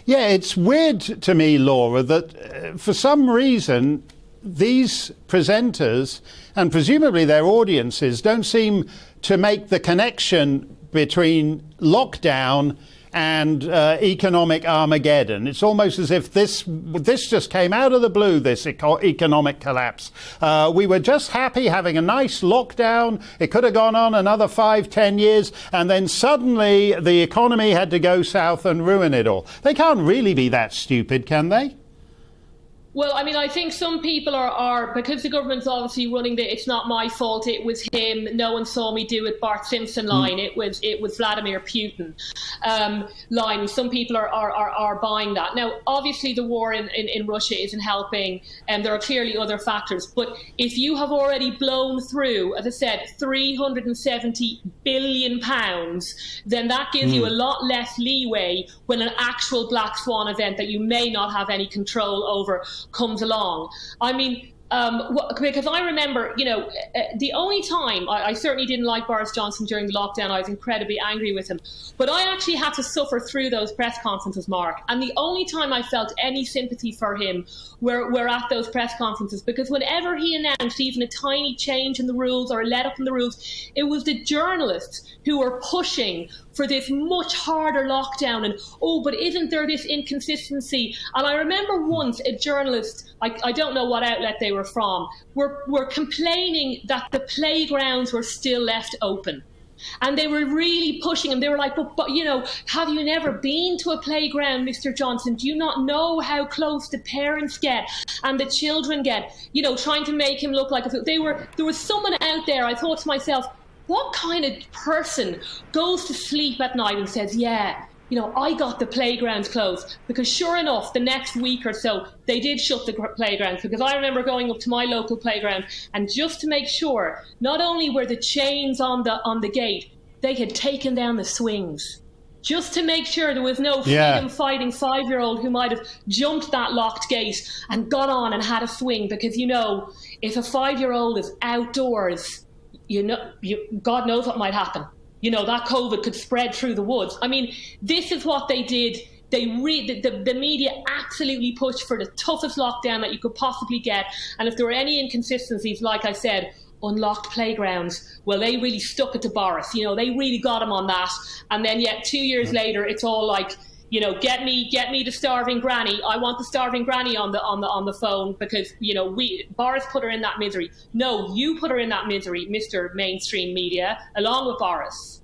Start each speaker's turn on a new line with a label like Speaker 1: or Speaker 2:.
Speaker 1: Yeah, it's weird to me, Laura, that for some reason these presenters and presumably their audiences don't seem to make the connection between lockdown and economic Armageddon. It's almost as if this just came out of the blue, this economic collapse. We were just happy having a nice lockdown. It could have gone on another 5-10 years, and then suddenly the economy had to go south and ruin it all. They can't really be that stupid, can they?
Speaker 2: Well, I mean, I think some people are because the government's obviously running it's not my fault, it was him, no one saw me do it, Bart Simpson line, it was Vladimir Putin line. Some people are buying that. Now, obviously the war in Russia isn't helping, and there are clearly other factors, but if you have already blown through, as I said, £370 billion, then that gives you a lot less leeway when an actual black swan event that you may not have any control over comes along. I mean, because I remember, the only time I certainly didn't like Boris Johnson during the lockdown, I was incredibly angry with him. But I actually had to suffer through those press conferences, Mark. And the only time I felt any sympathy for him were at those press conferences, because whenever he announced even a tiny change in the rules or a let up in the rules, it was the journalists who were pushing for this much harder lockdown and, but isn't there this inconsistency? And I remember once a journalist, I don't know what outlet they were from, were complaining that the playgrounds were still left open. And they were really pushing him. They were like, but have you never been to a playground, Mr. Johnson? Do you not know how close the parents get and the children get? Trying to make him look like there was someone out there. I thought to myself, what kind of person goes to sleep at night and says, I got the playgrounds closed? Because sure enough, the next week or so, they did shut the playgrounds. Because I remember going up to my local playground, and just to make sure, not only were the chains on the gate, they had taken down the swings. Just to make sure there was no freedom-fighting 5-year-old who might have jumped that locked gate and got on and had a swing. Because, if a 5-year-old is outdoors, God knows what might happen. That COVID could spread through the woods. I mean, this is what they did. The media absolutely pushed for the toughest lockdown that you could possibly get. And if there were any inconsistencies, like I said, unlocked playgrounds, well, they really stuck it to Boris. They really got him on that. And then yet 2 years later, it's all like, get me the starving granny. I want the starving granny on the phone because, Boris put her in that misery. No, you put her in that misery, Mr. Mainstream Media, along with Boris.